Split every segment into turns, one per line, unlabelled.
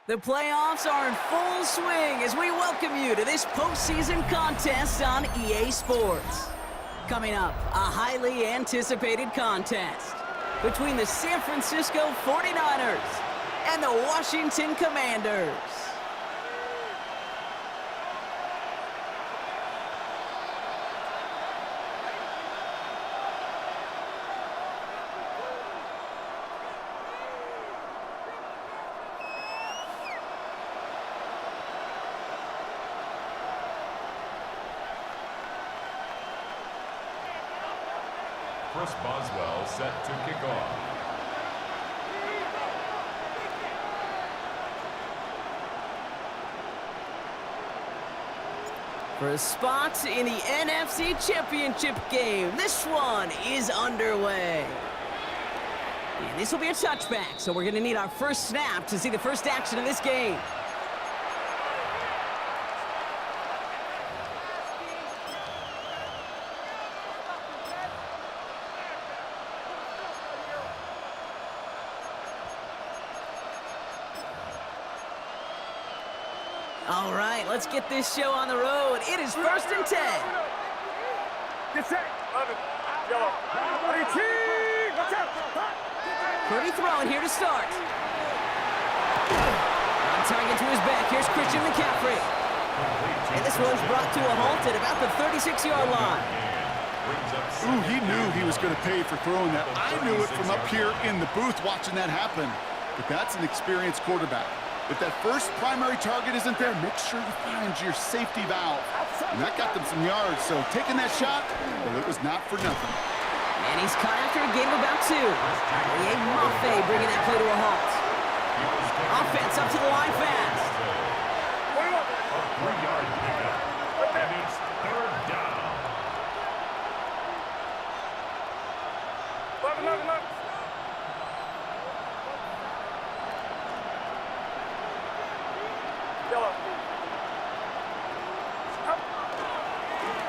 The playoffs are in full swing as we welcome you to this postseason contest on EA Sports. Coming up, a highly anticipated contest between the San Francisco 49ers and the Washington Commanders.
Chris Boswell set to kick off.
For a spot in the NFC Championship game, this one is underway. And this will be a touchback, so we're going to need our first snap to see the first action of this game. All right, let's get this show on the road. It is 1st and 10.
Get set. 11. Yellow. 18. Watch out.
Purdy throwing here to start. On target to his back. Here's Christian McCaffrey. And this one's brought to a halt at about the 36-yard line.
Ooh, he knew he was going to pay for throwing that. I knew it from up here in the booth watching that happen. But that's an experienced quarterback. If that first primary target isn't there, make sure you find your safety valve. And that got them some yards, so taking that shot, well, it was not for nothing.
And he's caught after a gain of about 2. Liam Maffei bringing that play to a halt. Offense up to the line fast.
A 3-yard pickup. And it's 3rd down.
11.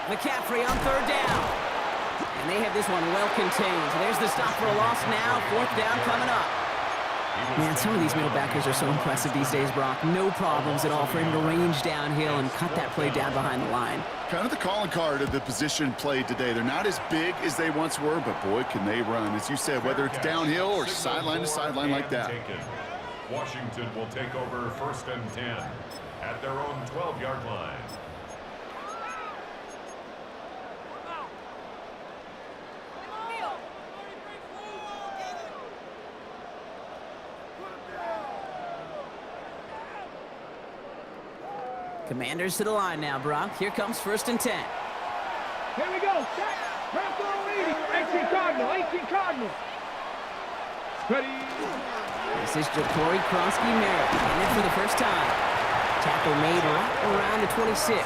McCaffrey on 3rd down. And they have this one well contained. There's the stop for a loss now. 4th down coming up. Man, some of these middle backers are so impressive these days, Brock. No problems at all for him to range downhill and cut that play down behind the line.
Kind of the calling card of the position played today. They're not as big as they once were, but boy, can they run. As you said, whether it's downhill or sideline to sideline like that.
Washington will take over 1st and 10 at their own 12-yard line.
Commanders to the line now, Brock. Here comes 1st and 10.
Here we go. Set. Round 18 Cardinal. 18 Cardinal. Ready.
This is Ja'Cory Kronsky-Merritt in it for the first time. Tackle made right around the 26.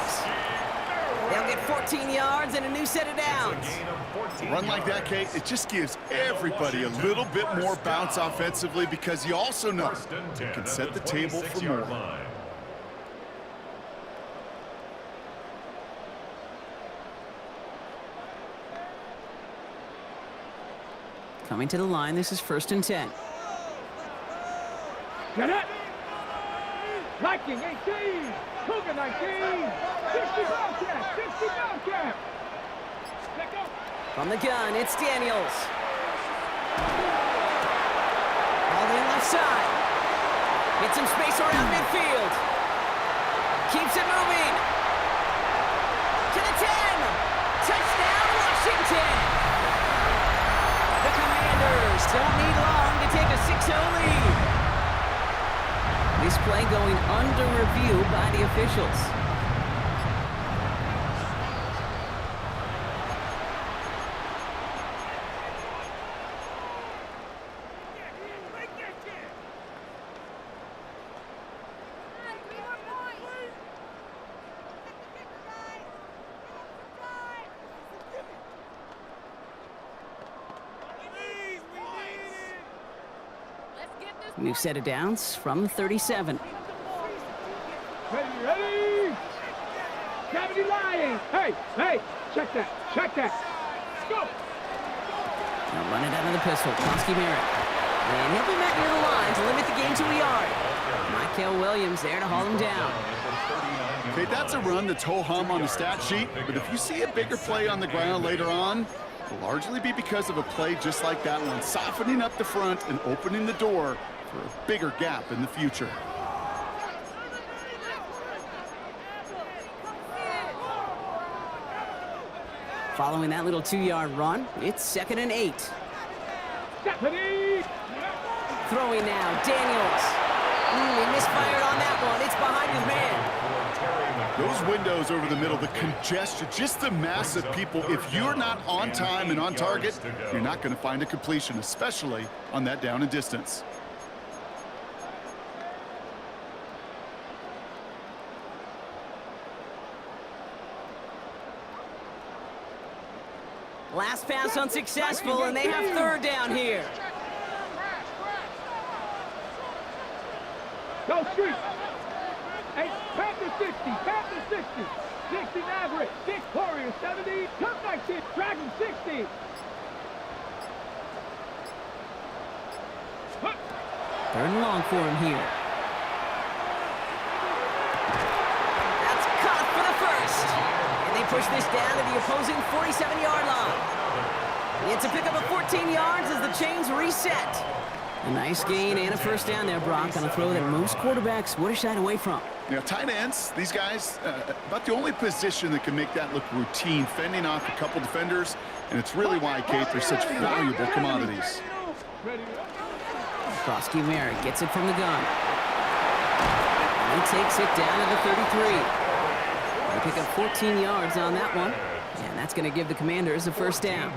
They'll get 14 yards and a new set of downs.
A run like that, Kate, it just gives everybody a little bit more bounce offensively because you also know you can set the table for more.
Coming to the line, this is 1st and 10.
Get it. Viking 18. Cougar 19. 60 Bobcat. 60 Bobcat.
From the gun, it's Daniels. All in left side. Gets some space around midfield. Keeps it moving. To the 10. Touchdown, Washington. The Commanders don't need long to take a 6-0 lead. This play going under review by the officials. New set of downs from 37.
Ready? 70 Lions. Hey, check that. Let's go.
Now run it out of the pistol. Kosky Merritt. And he'll be met near the line to limit the game to a yard. Michael Williams there to haul him down.
Okay, that's a run that's ho-hum on the stat sheet, but if you see a bigger play on the ground later on, it'll largely be because of a play just like that one, softening up the front and opening the door for a bigger gap in the future.
Following that little 2-yard run, it's 2nd and 8.
Stephanie.
Throwing now, Daniels. He misfired on that one. It's behind his man.
Those windows over the middle, the congestion, just the mass of people. If you're not on time and on target, you're not going to find a completion, especially on that down and distance.
Last pass unsuccessful, and they have 3rd down here.
Go street. Hey, Panther 60. 60 Maverick. 6 Warriors 70. Cup 19. Dragon 60. Huh.
3rd and long for him here. That's caught for the first. And they push this down to the opposing 47-yard line. It's a pickup of 14 yards as the chains reset. A nice gain and a 1st down there, Brock, on a throw that most quarterbacks would have shied away from.
You know, tight ends, these guys, about the only position that can make that look routine, fending off a couple defenders, and it's really why, Kate, they're such valuable commodities.
Kosky Merritt gets it from the gun. And he takes it down to the 33. They pick up 14 yards on that one, and that's going to give the Commanders a 1st down.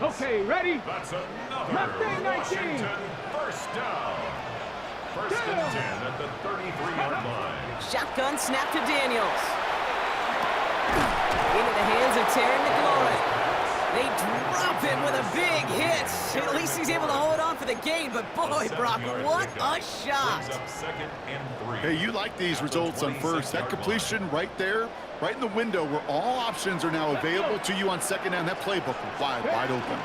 Okay, ready?
That's another Washington 1st down. 1st and 10 at the 33-yard line.
Shotgun snap to Daniels. Into the hands of Terry McLaurin. They drop him with a big hit. At least he's able to hold on for the gain, but boy, Brock, what a shot.
2nd and 3.
Hey, you like these results on 1st. That completion right there, right in the window where all options are now available to you on 2nd down. That playbook wide open.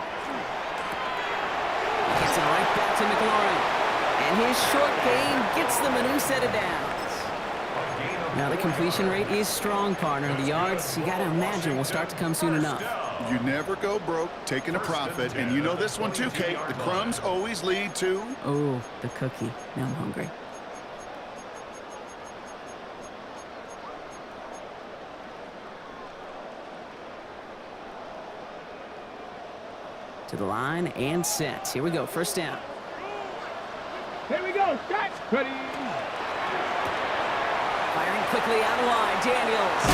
Gets it right back to McLaurin. And his short gain gets them a new set of downs. Now the completion rate is strong, partner. The yards, you got to imagine, will start to come soon enough.
You never go broke taking a profit, and you know this one too, Kate. The crumbs always lead to...
Oh, the cookie. Now I'm hungry. To the line and set. Here we go, 1st down.
Here we go. Set. Ready.
Firing quickly out of line, Daniels.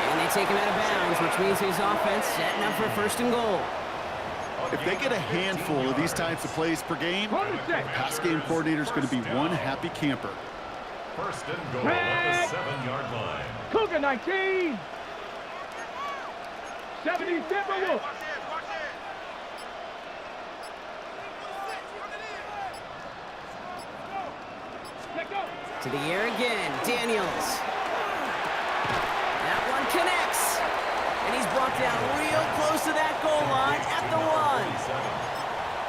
And they take him out of bounds, which means his offense setting up for 1st and goal.
If they get a handful of these types of plays per game, the pass game coordinator is going to be one happy camper.
1st and goal at the 7-yard line.
Cougar 19. 70 Timberwolves.
To the air again, Daniels. That one connects. And he's brought down real close to that goal line at the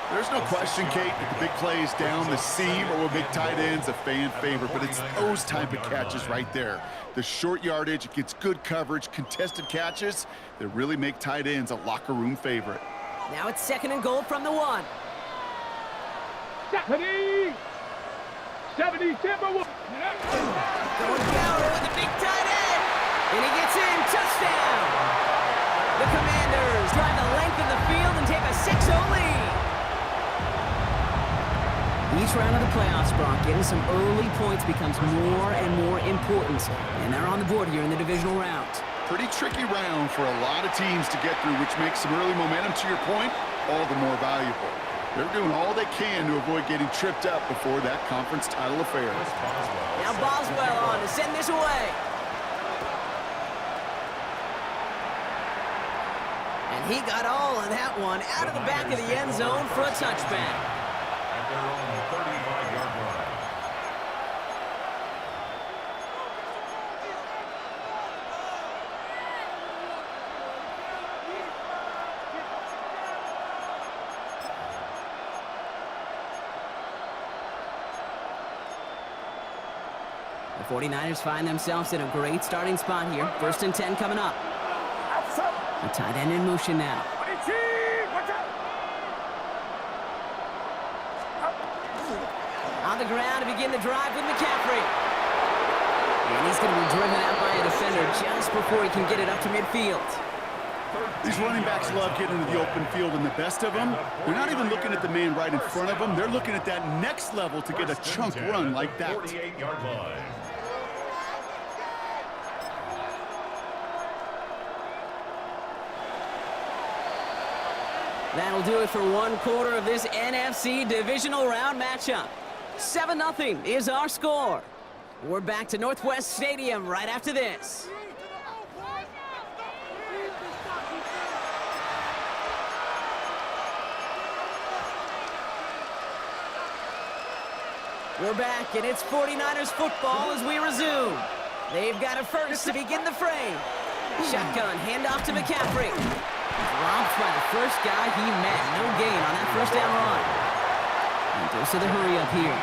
1.
There's no question, Kate, that the big plays down the seam or will make tight ends a fan favorite, but it's those type of catches right there. The short yardage, it gets good coverage, contested catches that really make tight ends a locker room favorite.
Now it's 2nd and goal from the 1.
Stephanie. 70 Timberwolves.
Going down with the big tight end. And he gets in. Touchdown. The Commanders drive the length of the field and take a 6-0 lead. Each round of the playoffs, Brock, getting some early points becomes more and more important. And they're on the board here in the divisional round.
Pretty tricky round for a lot of teams to get through, which makes some early momentum, to your point, all the more valuable. They're doing all they can to avoid getting tripped up before that conference title affair.
Now Boswell on to send this away. And he got all of that one out of the back of the end zone for a touchback.
At their own 35
The 49ers find themselves in a great starting spot here. 1st and 10 coming up. A tight end in motion now. On the ground to begin the drive with McCaffrey. And he's going to be driven out by a defender just before he can get it up to midfield.
These running backs love getting into the open field, and the best of them, they're not even looking at the man right in front of them. They're looking at that next level to get a chunk run like that.
48-yard line.
That'll do it for one quarter of this NFC divisional round matchup. 7-0 is our score. We're back to Northwest Stadium right after this. We're back, and it's 49ers football as we resume. They've got a first to begin the fray. Shotgun, handoff to McCaffrey. Dropped by the first guy he met. No gain on that first down run. And goes to the hurry up here.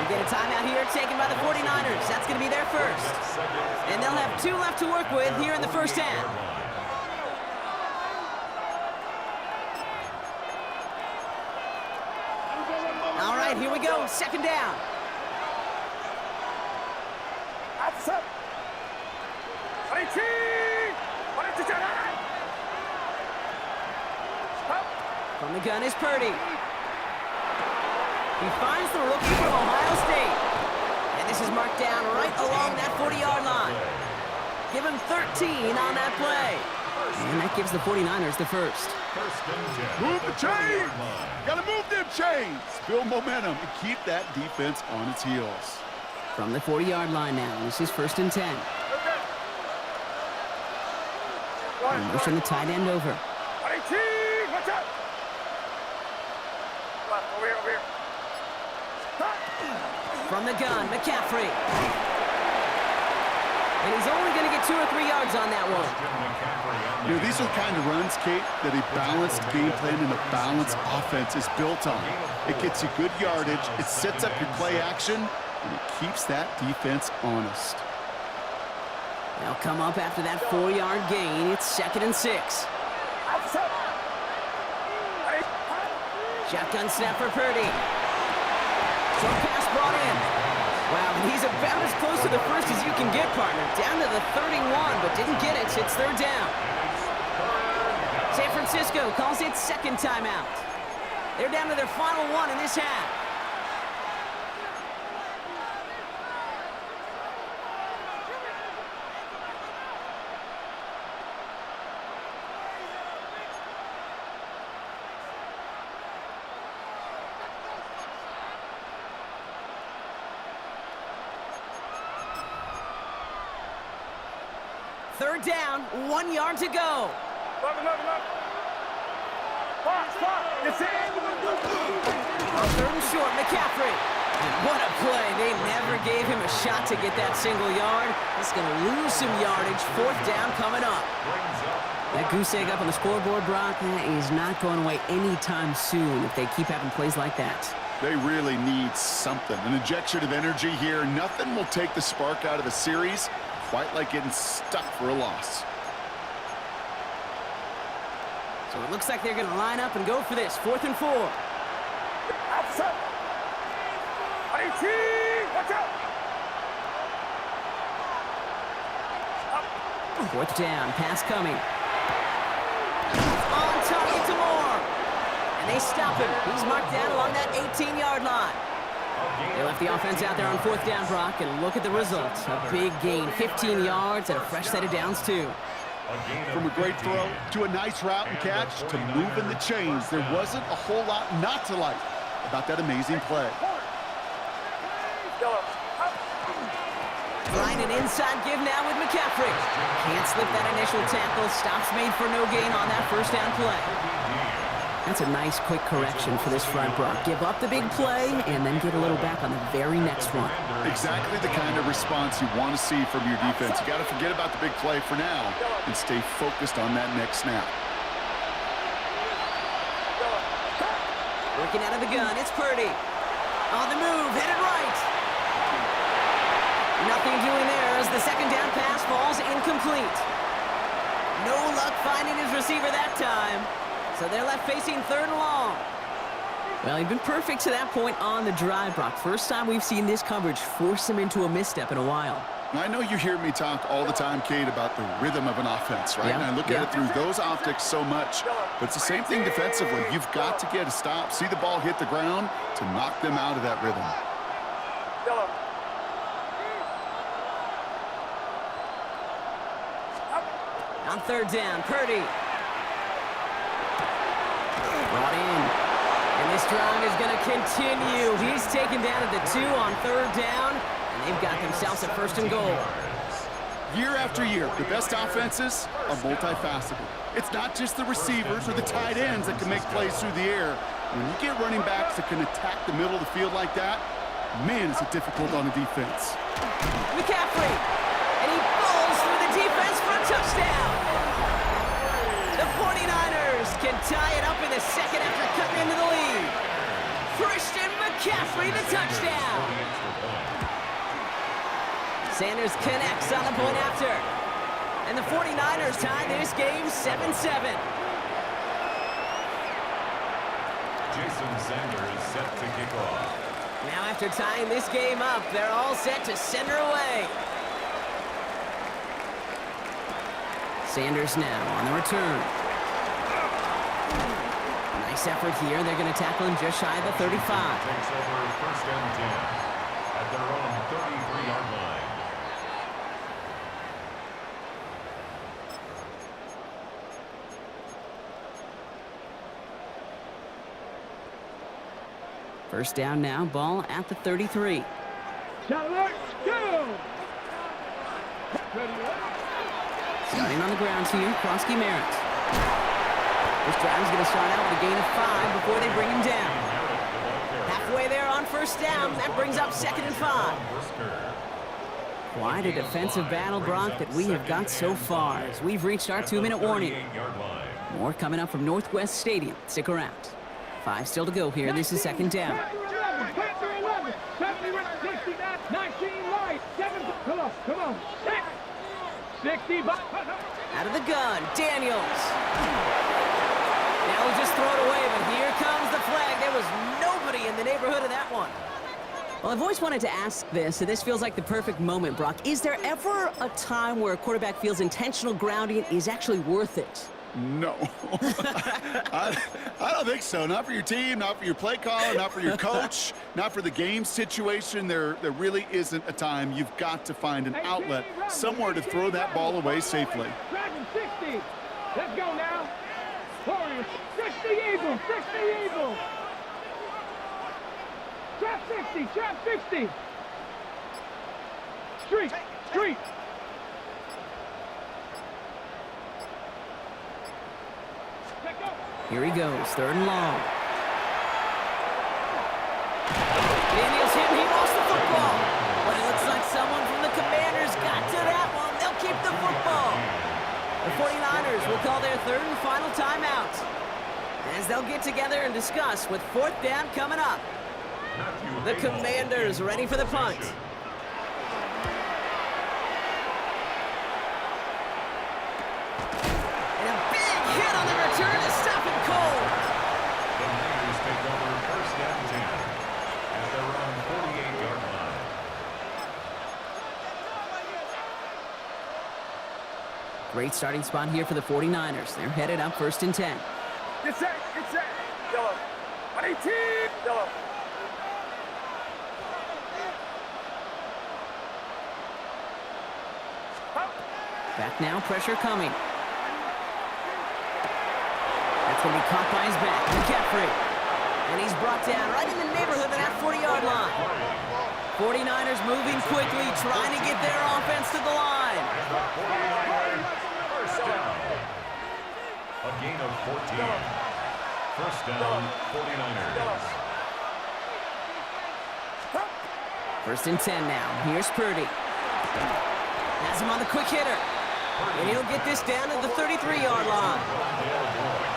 We get a timeout here taken by the 49ers. That's going to be their first. And they'll have 2 left to work with here in the first half. All right, here we go. 2nd down. From the gun is Purdy. He finds the rookie from Ohio State. And this is marked down right along that 40-yard line. Give him 13 on that play. And that gives the 49ers the first.
Move the chains! Gotta move them chains! Build momentum and keep that defense on its heels.
From the 40-yard line now, this is 1st and 10. And motion the tight end over. From the gun, McCaffrey. And he's only going to get 2 or 3 yards on that one.
You know, these are the kind of runs, Kate, that a balanced game plan and a balanced offense is built on. It gets you good yardage, it sets up your play action, and it keeps that defense honest.
They'll come up after that 4-yard gain. It's 2nd and 6. Shotgun snap for Purdy. Short pass brought in. Wow, he's about as close to the first as you can get, partner. Down to the 31, but didn't get it. It's 3rd down. San Francisco calls it 2nd timeout. They're down to their final one in this half. Third down, 1 yard to go. On 3rd and short, McCaffrey. And what a play. They never gave him a shot to get that single yard. He's going to lose some yardage. 4th down coming up. That goose egg up on the scoreboard, Brock, that is not going away anytime soon if they keep having plays like that.
They really need something. An injection of energy here. Nothing will take the spark out of the series quite like getting stuck for a loss.
So it looks like they're going to line up and go for this. 4th and 4. 4th down, pass coming. On target to Moore. And they stop him. He's marked down along that 18-yard line. They left the offense out there on 4th down, Brock, and look at the result. A big gain, 15 yards, and a fresh set of downs, too.
From a great throw to a nice route and catch to moving the chains, there wasn't a whole lot not to like about that amazing play.
Trying an inside give now with McCaffrey. Can't slip that initial tackle. Stops made for no gain on that 1st down play. That's a nice, quick correction for this front, Brock. Give up the big play and then get a little back on the very next one.
Exactly the kind of response you want to see from your defense. You got to forget about the big play for now and stay focused on that next snap.
Working out of the gun, it's Purdy. On the move, headed right. Nothing doing there as the second down pass falls incomplete. No luck finding his receiver that time. So they're left facing 3rd and long. Well, he'd been perfect to that point on the drive, Brock. First time we've seen this coverage force him into a misstep in a while.
I know you hear me talk all the time, Kate, about the rhythm of an offense, right?
Yeah.
And I look at it through those optics so much. But it's the same thing defensively. You've got to get a stop, see the ball hit the ground to knock them out of that rhythm.
On 3rd down, Purdy. Brought in. And this drive is going to continue. He's taken down at the 2 on 3rd down. And they've got themselves a 1st and goal.
Year after year, the best offenses are multifaceted. It's not just the receivers or the tight ends that can make plays through the air. When you get running backs that can attack the middle of the field like that, man, is it difficult on the defense.
McCaffrey. And he falls through the defense for a touchdown. The 49ers can tie it up in the second after cutting into the lead. Christian McCaffrey, the touchdown. Sanders connects on the point after. And the 49ers tie this game 7-7.
Jason Sanders set to kick off.
Now after tying this game up, they're all set to send her away. Sanders now on the return. Nice effort here. They're going to tackle him just shy of the 35.
Takes over 1st and 10 at their own 33-yard line.
First down now, ball at the 33.
Go!
Starting on the ground here, Krosky Merritt. This drive is going to start out with a gain of 5 before they bring him down. Halfway there on 1st down, that brings up 2nd and 5. Quite a defensive battle, Brock, that we have got so far as we've reached our 2-minute warning. More coming up from Northwest Stadium. Stick around. 5 still to go here. This is 2nd down.
19 right, 7. Come on. 60.
Out of the gun, Daniels. Now we'll just throw it away, but here comes the flag. There was nobody in the neighborhood of that one. Well, I've always wanted to ask this, and this feels like the perfect moment, Brock. Is there ever a time where a quarterback feels intentional grounding is actually worth it?
No. I don't think so. Not for your team, not for your play caller, not for your coach, not for the game situation. There really isn't a time. You've got to find an outlet, somewhere to throw that ball away safely.
Dragon 60. Let's go now. Warriors. 60 Eagles. 60 Eagles. Trap 60. Trap 60. Street.
Here he goes, 3rd and long. Daniels hit, he lost the football. But it looks like someone from the Commanders got to that one. They'll keep the football. The 49ers will call their 3rd and final timeout, as they'll get together and discuss with 4th down coming up. The Commanders ready for the punt. And a big hit on the return to stop him cold.
The Niners take over 1st and 10 at their own 48-yard line.
Great starting spot here for the 49ers. They're headed up 1st and 10.
Get set. Yellow. 118. Yellow.
Back now, pressure coming. That's going to be caught by his back. McCaffrey. And he's brought down right in the neighborhood of that 40-yard line. 49ers moving quickly, trying to get their offense to the line.
First down. A gain of 14. First down, 49ers.
1st and 10 now. Here's Purdy. Has him on the quick hitter. And he'll get this down to the 33-yard line.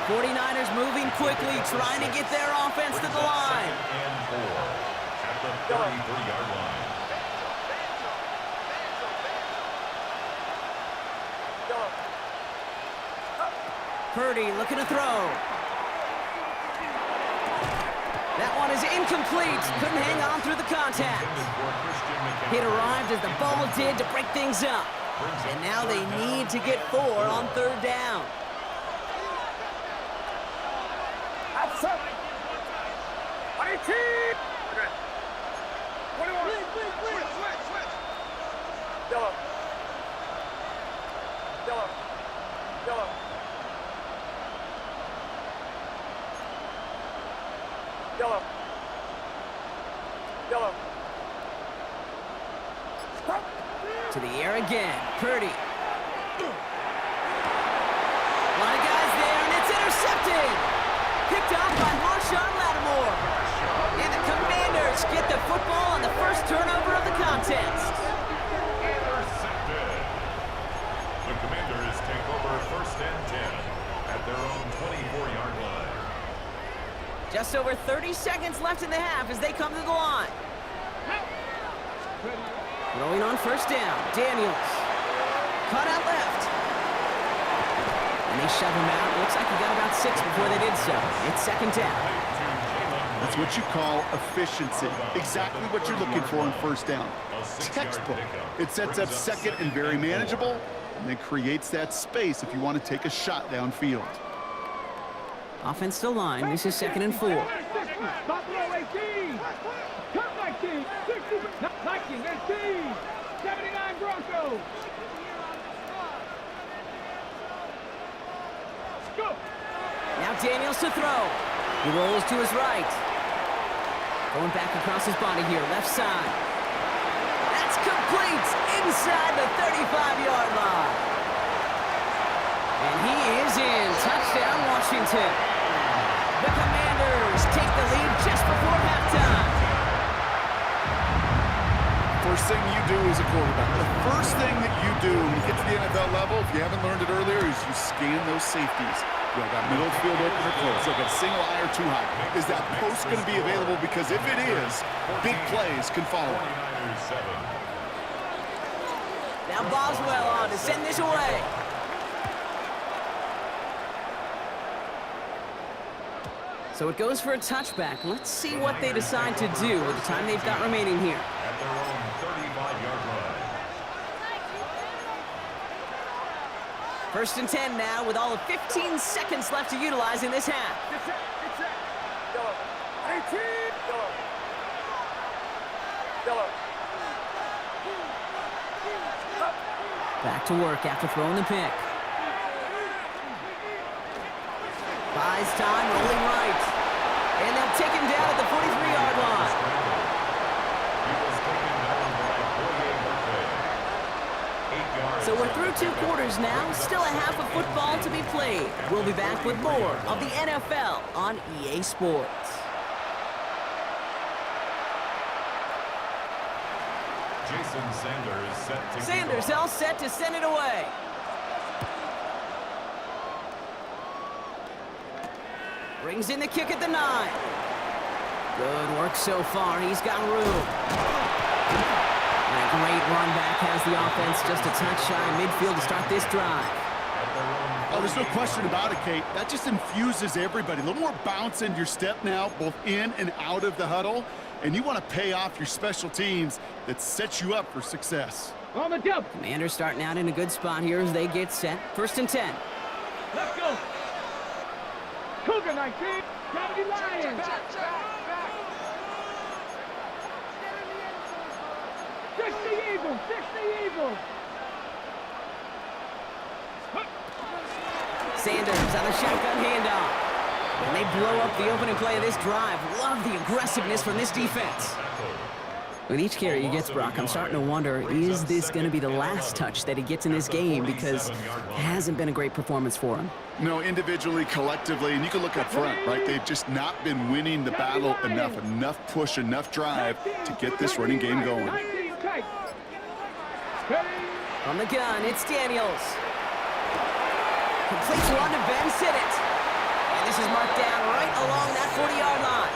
49ers moving quickly, trying to get their offense to the line.
And 4 at the 33-yard line.
Purdy looking to throw. That one is incomplete. Couldn't hang on through the contact. It arrived as the ball did to break things up. And now they need to get 4 on 3rd down.
That's up. 18. 21. Switch. Yellow.
To the air again. Purdy. A lot of guys there, and it's intercepted. Picked off by Marshawn Lattimore. And the Commanders get the football on the first turnover of the contest.
Intercepted. The Commanders take over 1st and 10 at their own 24-yard line.
Just over 30 seconds left in the half as they come to the line. Throwing on 1st down. Daniels. Caught out left. And they shove him out. Looks like he got about 6 before they did so. It's 2nd down.
That's what you call efficiency. Exactly what you're looking for on 1st down. Textbook. It sets up 2nd and very manageable, and it creates that space if you want to take a shot downfield.
Offense to line. This is 2nd and 4.
Buffalo 18. Cut 19. 60. 19. 18. 79 Broncos. Go.
Now Daniels to throw. He rolls to his right. Going back across his body here, left side. That's complete inside the 35-yard line. And he is in. Touchdown, Washington. The Commanders take the lead just before halftime.
First thing you do as a quarterback, the first thing that you do when you get to the NFL level, if you haven't learned it earlier, is you scan those safeties. You got middle field open or close. You got single high or too high. Is that post going to be available? Because if it is, big plays can follow.
Now Boswell on to send this away. So it goes for a touchback. Let's see what they decide to do with the time they've got remaining here.
At their own 35-yard line.
1st and 10 now with all of 15 seconds left to utilize in this half. Back to work after throwing the pick. Buys time, rolling right. And they'll take him down at the 43-yard line. So we're through 2 quarters now, still a half of football to be played. We'll be back with more of the NFL on EA Sports.
Jason Sanders set to
Sanders all set to send it away. Brings in the kick at the 9. Good work so far. He's got room. And a great run back has the offense just a touch shy of midfield to start this drive.
Oh, there's no question about it, Kate. That just infuses everybody. A little more bounce in your step now, both in and out of the huddle. And you want to pay off your special teams that sets you up for success.
On the jump.
Commanders starting out in a good spot here as they get set. 1st and 10.
Let's go. Cougar 19. 70 Lions. 60 Eagles. 60 Eagles.
Sanders on a shotgun handoff. And they blow up the opening play of this drive. Love the aggressiveness from this defense. With each carry he gets, Brock, I'm starting to wonder, is this going to be the last touch that he gets in this game? Because it hasn't been a great performance for him.
No, individually, collectively, and you can look up front, right? They've just not been winning the battle enough push, enough drive to get this running game going.
From the gun, it's Daniels. Completes one to Ben Sinnott. And this is marked down right along that 40-yard line.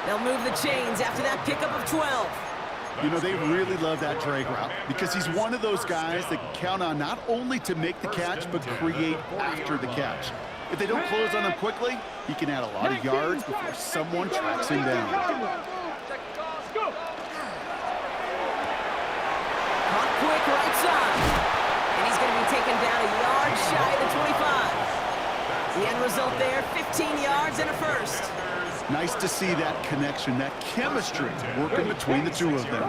They'll move the chains after that pickup of 12.
You know, they really love that drag route because he's one of those guys that can count on not only to make the catch, but create after the catch. If they don't close on him quickly, he can add a lot of yards before someone tracks him down.
Caught quick right side. And he's going to be taken down a yard shy of the 25. The end result there, 15 yards and a first.
Nice to see that connection, that chemistry working between the two of them.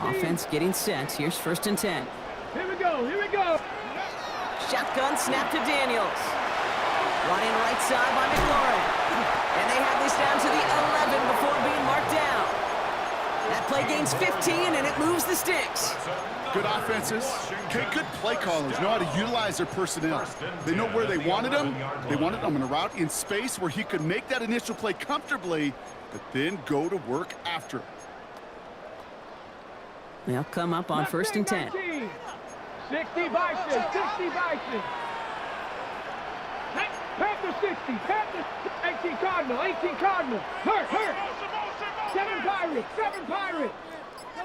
Offense getting set. Here's 1st and 10.
Here we go, here we go.
Shotgun snap to Daniels. Running right side by McLaurin. And they have this down to the 11 before being marked down. That play gains 15, and it moves the sticks.
Good offenses. Okay, good play callers know how to utilize their personnel. They know where they wanted him. They wanted him in a route in space where he could make that initial play comfortably, but then go to work after.
They'll come up on 1st and 10.
60 Bison, 60 Bison. Panther 60, Panther 18 Cardinal, 18 Cardinal. Hurt. 7 Pirates.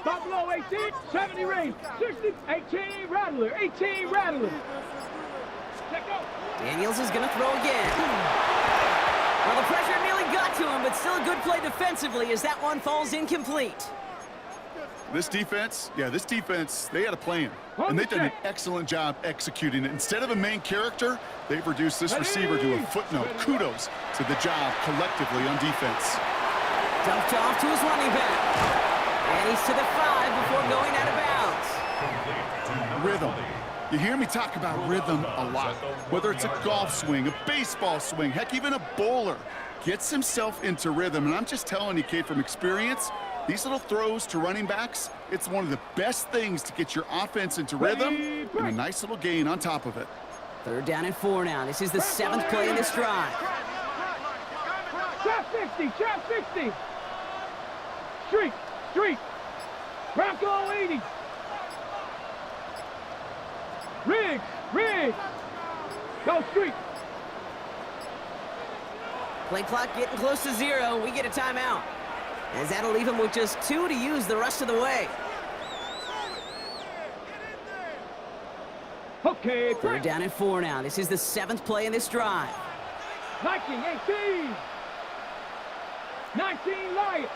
Buffalo 18, 70 Rays, 60, 18 Rattler, 18 Rattler. Let go.
Daniels is going to throw again. Well, the pressure nearly got to him, but still a good play defensively as that one falls incomplete.
This defense, they had a plan. And they've done an excellent job executing it. Instead of a main character, they've reduced this receiver to a footnote. Kudos to the job collectively on defense.
Dumped off to his running back. And he's to the 5 before going out of bounds.
Rhythm. You hear me talk about rhythm a lot. Whether it's a golf swing, a baseball swing, heck, even a bowler gets himself into rhythm. And I'm just telling you, Kate, from experience, these little throws to running backs, it's one of the best things to get your offense into rhythm and a nice little gain on top of it.
3rd down and 4 now. This is the 7th play in this drive.
Trap 60. Street. Bronco 80. Riggs. Go Street.
Play clock getting close to 0. We get a timeout. As that'll leave him with just 2 to use the rest of the way.
Okay.
3rd down and 4 now. This is the 7th play in this drive.
19 Lion.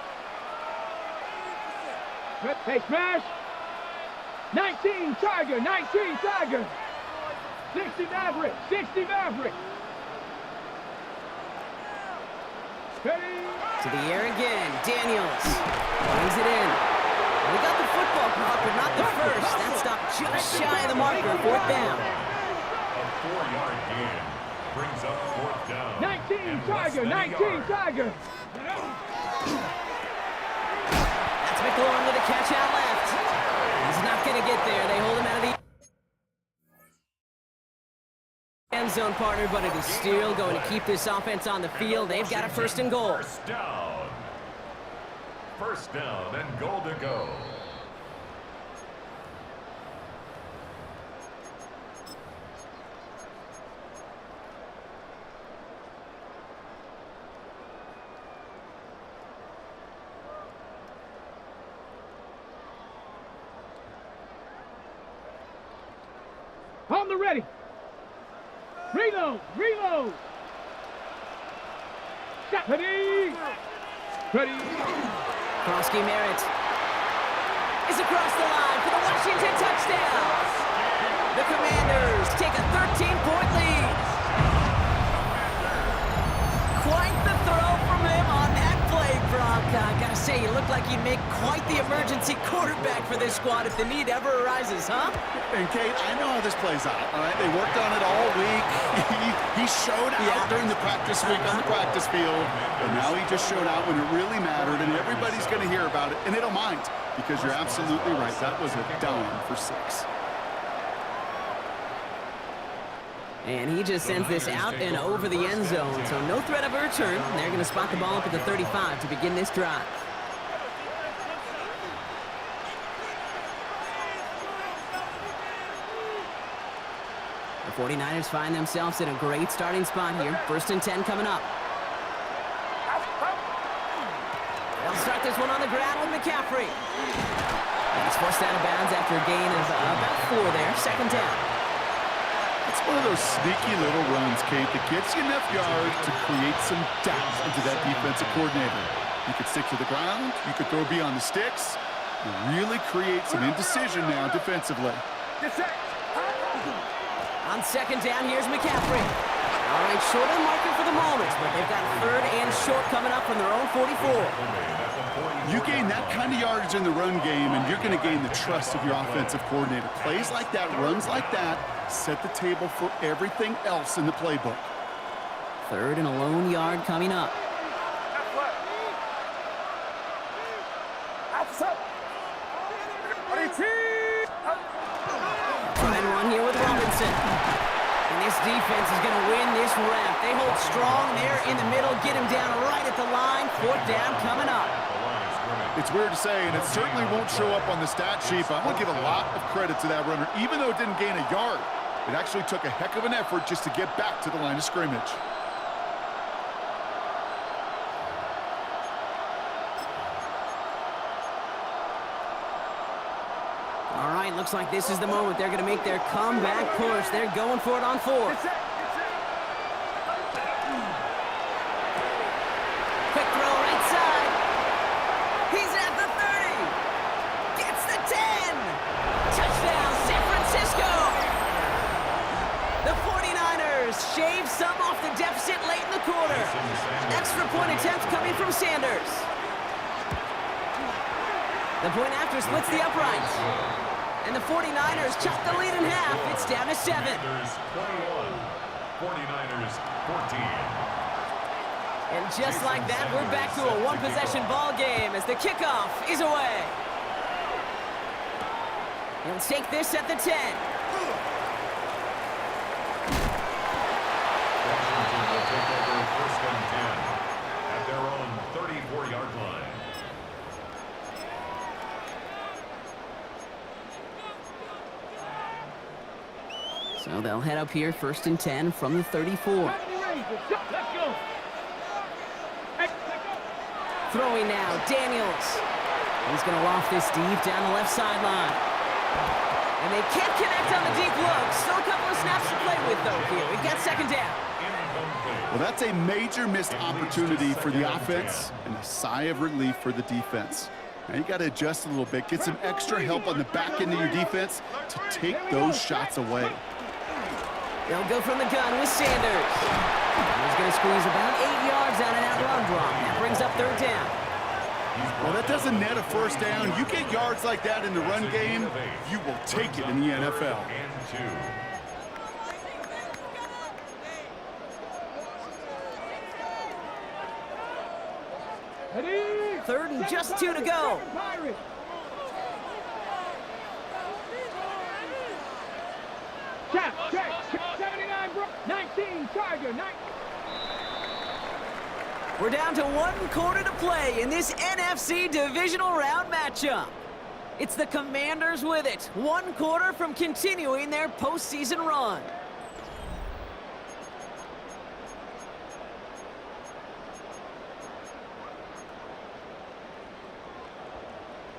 Hey, smash. 19 Tiger. 60 Maverick. Ready.
To the air again. Daniels brings it in. We got the football clock, but not the first. That stopped just shy of the marker. 4th down.
A 4-yard gain brings up 4th down.
19 Tiger.
That's McLaurin with a catch out left. He's not going to get there. They hold him out of the end zone, partner, but it is still going to keep this offense on the field. They've got a 1st and goal.
First down and goal to go.
On the ready. Reload. Shot. Ready.
Krosky Merritt is across the line for the Washington touchdown. The Commanders take a 13-point lead. Quite the throw from him on that play, Brock. I gotta say, you look like you'd make quite the emergency quarterback for this squad if the need ever arises, huh?
And Kate, I know how this plays out, all right? They worked on it all week. He showed out during the practice week on the practice field, but now he just showed out when it really mattered, and everybody's going to hear about it, and they don't mind, because you're absolutely right. That was a dime for 6.
And he just sends this out and over the end zone, so no threat of a return. They're going to spot the ball up at the 35 to begin this drive. The 49ers find themselves in a great starting spot here. 1st and 10 coming up. They'll start this one on the ground with McCaffrey. It's forced out of bounds after a gain of about 4 there. Second down.
It's one of those sneaky little runs, Kate, that gets you enough yards to create some doubt into that defensive coordinator. You could stick to the ground. You could throw beyond the sticks. You really create some indecision now defensively.
On second down, here's McCaffrey. All right, short on marker for the moment, but they've got third and short coming up from their own 44.
You gain that kind of yardage in the run game, and you're going to gain the trust of your offensive coordinator. Plays like that, runs like that, set the table for everything else in the playbook.
Third and a lone yard coming up. Try and run here with Robinson. And this defense is going to win this round. They hold strong there in the middle, get him down right at the line. Fourth down coming up.
It's weird to say, and it certainly won't show up on the stat sheet, but I'm going to give a lot of credit to that runner. Even though it didn't gain a yard, it actually took a heck of an effort just to get back to the line of scrimmage.
All right, looks like this is the moment. They're going to make their comeback push. They're going for it on fourth. Quick throw right side. He's at the 30. Gets the 10. Touchdown, San Francisco. The 49ers shave some off the deficit late in the quarter. Extra point attempt coming from Sanders. The point after splits the uprights. And the 49ers chop the lead in half. It's down to 7.
21, 49ers 14.
And just like that, we're back to a one-possession ball game as the kickoff is away. He'll take this at the 10.
Washington will take over first and 10 at their own 34-yard line.
So they'll head up here, first and 10 from the 34. Throwing now, Daniels. He's going to loft this deep down the left sideline. And they can't connect on the deep look. Still a couple of snaps to play with, though, here. We've got second down.
Well, that's a major missed opportunity for the offense and a sigh of relief for the defense. Now you got to adjust a little bit, get some extra help on the back end of your defense to take those shots away.
They'll go from the gun with Sanders. He's going to squeeze about 8 yards on an out-run block. That brings up third down.
Well, that doesn't net a first down. You get yards like that in the run game, you will take it in the NFL.
Third and just 2 to go.
Check, 79, 19, Tiger, 19.
We're down to 1 quarter to play in this NFC divisional round matchup. It's the Commanders with it. 1 quarter from continuing their postseason run.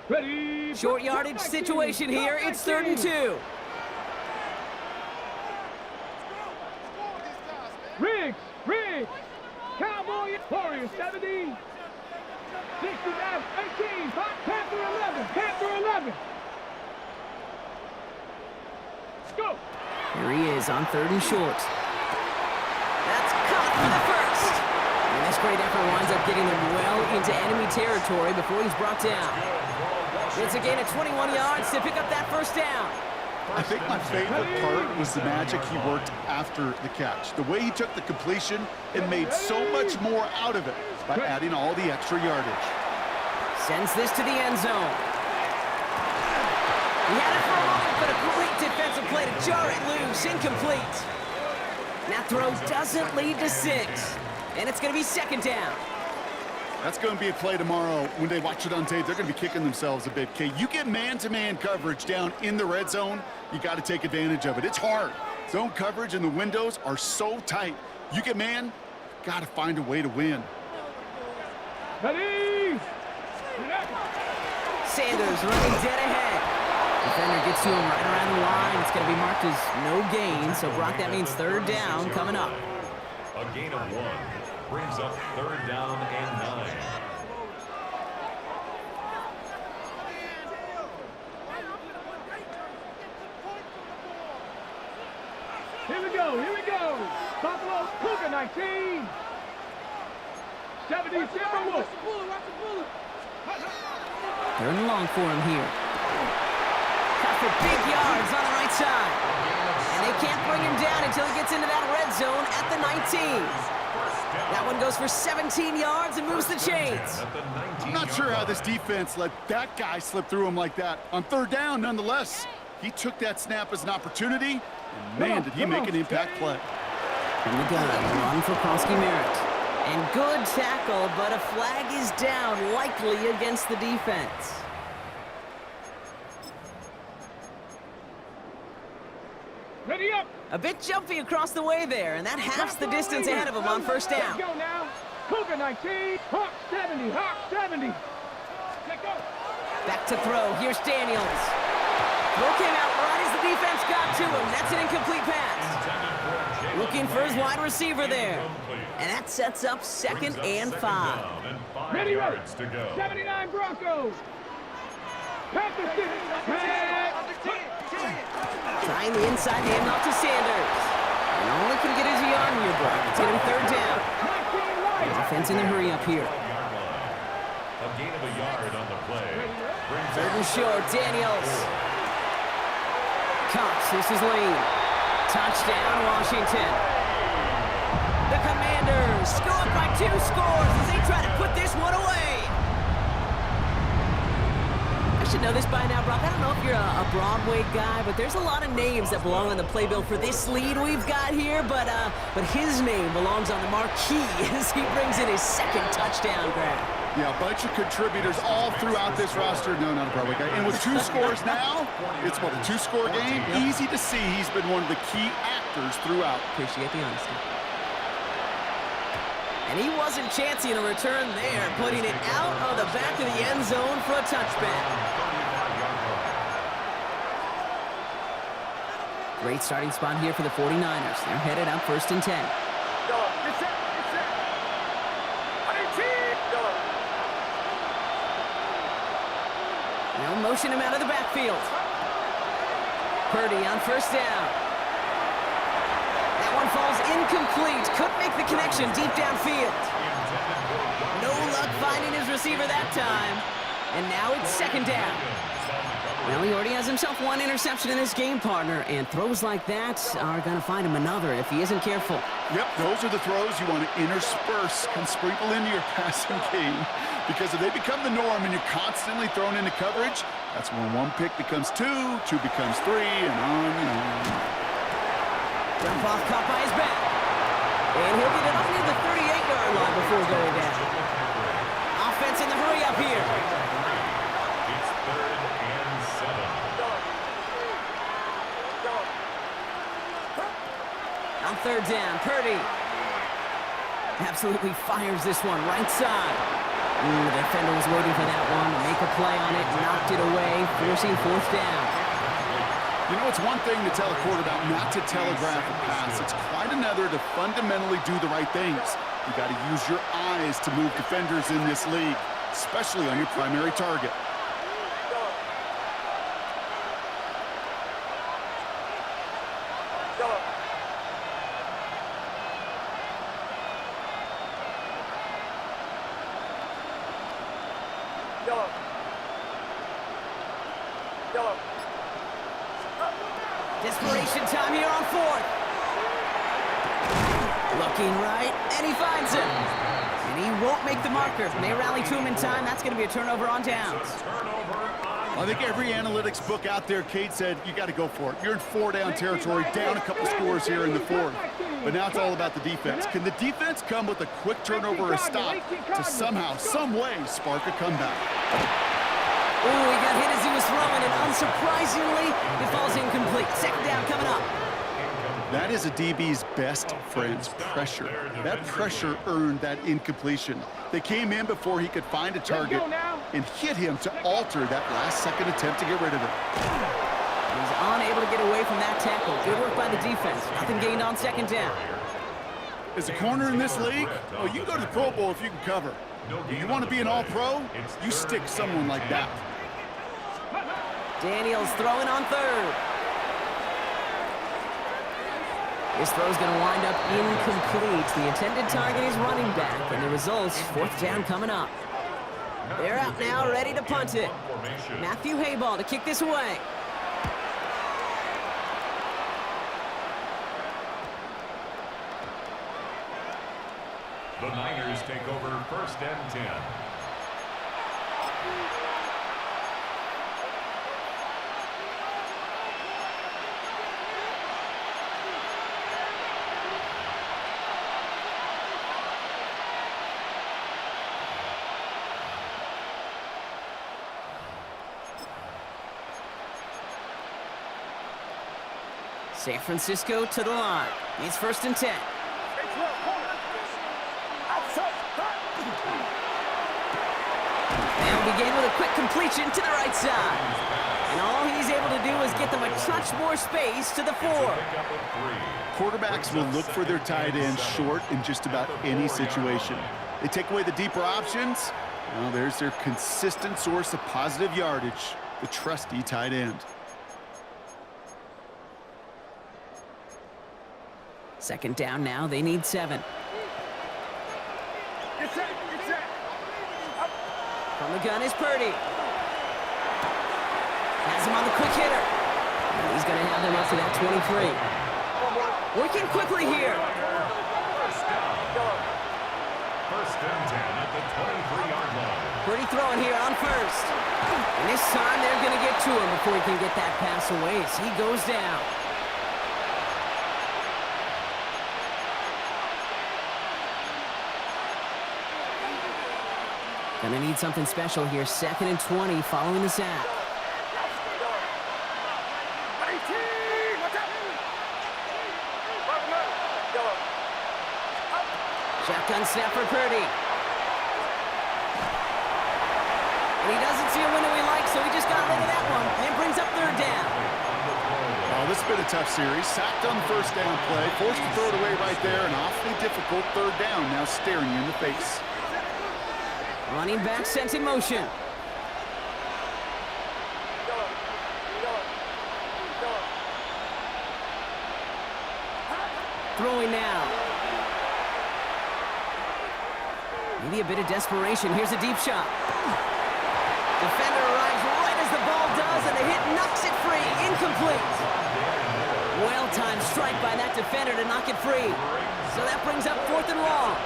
Ready.
Short yardage situation here. It's third and 2.
Riggs, Cowboy, Warriors 70, 69, 18, Panther 11, Go.
Here he is on third and short. That's caught for the first. And this great effort winds up getting them well into enemy territory before he's brought down. It's a gain of 21 yards to pick up that first down.
I think my favorite part was the magic he worked after the catch. The way he took the completion and made so much more out of it by adding all the extra yardage.
Sends this to the end zone. He had it for a moment, but a great defensive play to jar it loose. Incomplete. That throw doesn't lead to 6. And it's going to be second down.
That's going to be a play tomorrow. When they watch it on tape, they're going to be kicking themselves a bit. Okay, you get man-to-man coverage down in the red zone, you got to take advantage of it. It's hard. Zone coverage and the windows are so tight. You get man, got to find a way to win.
Ready.
Sanders running dead ahead. Defender gets to him right around the line. It's going to be marked as no gain. So, Brock, that means third down coming up.
A gain of 1 brings up third down and 9.
Here we go, here we go. Buffalo Cougar 19. 70 Timberwolves.
Third and long for him here. Cut for big yards on the right side. And they can't bring him down until he gets into that red zone at the 19. That one goes for 17 yards and moves the chains.
I'm not sure how this defense let that guy slip through him like that. On third down, nonetheless, he took that snap as an opportunity, and man, did he make an impact play.
From the gun, run for Prosky Merritt. And good tackle, but a flag is down, likely against the defense.
Ready up.
A bit jumpy across the way there, and that halves the distance ahead of him on first down.
Let's go now. Cougar 19. Hawk 70. Hawk 70. Let's go.
Back to throw. Here's Daniels. Throw came out right as the defense got to him. That's an incomplete pass. Looking for his wide receiver there. And that sets up second and 5.
Ready, ready. 79 Broncos. Panthers.
Trying the inside handoff to Sanders. And only can get his yard here, Brock. It's going to be third down. Defense in the hurry up here.
A gain of a yard on the play.
Third and short, Daniels. Cox, this is Lane. Touchdown, Washington. The Commanders scored by 2 scores as they try to put this one away. I should know this by now, Brock. I don't know if you're a Broadway guy, but there's a lot of names that belong on the playbill for this lead we've got here, but his name belongs on the marquee as he brings in his second touchdown grab.
Yeah, a bunch of contributors all throughout this roster. No, not a Broadway guy. And with 2 scores now, it's what, a 2-score game? Easy to see he's been one of the key actors throughout.
Appreciate the honesty. And he wasn't chancing a return there, putting it out of the back of the end zone for a touchback. Great starting spot here for the 49ers. They're headed up first and 10. They'll motion him out of the backfield. Purdy on first down. That one falls incomplete. Couldn't make the connection deep downfield. No luck finding his receiver that time. And now it's second down. Well, he already has himself 1 interception in his game, partner, and throws like that are going to find him another if he isn't careful.
Yep, those are the throws you want to intersperse and sprinkle into your passing game. Because if they become the norm and you're constantly thrown into coverage, that's when 1 pick becomes 2, 2 becomes 3, and on and on.
Jump off caught by his back. And he'll get it up near the 38-yard line before going down. Offense in the hurry up here.
It's third and 7.
On third down, Purdy absolutely fires this one right side. The defender was waiting for that one to make a play on it, knocked it away, forcing fourth down.
You know, it's one thing to tell a quarterback not to telegraph a pass. It's quite another to fundamentally do the right things. You got to use your eyes to move defenders in this league, especially on your primary target.
Desperation time here on fourth. Looking right, and he finds him. And he won't make the marker. They rally to him in time. That's going to be a turnover on downs.
I think every analytics book out there, Kate said, you got to go for it. You're in 4-down territory, down a couple scores here in the 4th. But now it's all about the defense. Can the defense come with a quick turnover or a stop to somehow, some way, spark a comeback?
Oh, he got hit as he was throwing, and unsurprisingly, it falls incomplete. Second down coming up.
That is a DB's best friend's pressure. That pressure earned that incompletion. They came in before he could find a target, and hit him to alter that last-second attempt to get rid of it.
He's unable to get away from that tackle. Good work by the defense. Nothing gained on second down.
As a corner in this league, well, you can go to the Pro Bowl if you can cover. If you want to be an all-pro, you stick someone like that.
Daniels throwing on third. This throw's going to wind up incomplete. The intended target is running back, and the result's fourth down coming up. They're out now, ready to punt it. Matthew Hayball to kick this away.
The Niners take over first and 10.
San Francisco to the line. It's first and 10. They'll begin with a quick completion to the right side. And all he's able to do is get them a touch more space to the 4.
Quarterbacks will look for their tight ends short in just about any situation. They take away the deeper options. Well, there's their consistent source of positive yardage, the trusty tight end.
Second down now, they need 7. From the gun is Purdy. Has him on the quick hitter. And he's going to have him up to that 23. Working quickly here.
First and 10 at the 23-yard line.
Purdy throwing here on first. And this time they're going to get to him before he can get that pass away as he goes down. Gonna need something special here. Second and 20 following the sack. Shotgun snap for Purdy. And he doesn't see a window he likes, so he just got rid of that one. And it brings up third down.
Oh, this has been a tough series. Sacked on the first down play. Forced to throw it away right there. An awfully difficult third down now staring you in the face.
Running back sent in motion. Throwing now. Maybe a bit of desperation. Here's a deep shot. Defender arrives right as the ball does, and the hit knocks it free. Incomplete. Well-timed strike by that defender to knock it free. So that brings up fourth and long.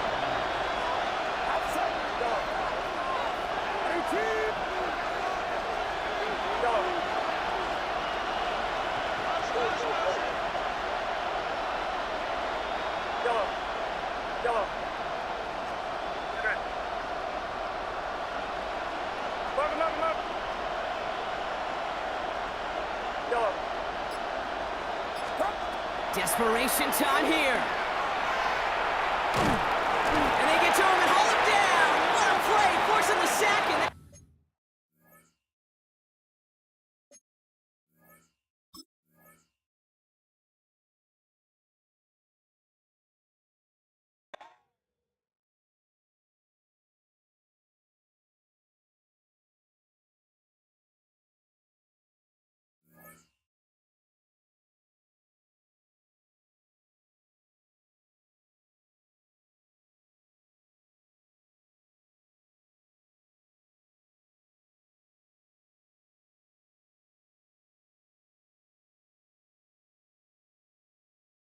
Desperation time here.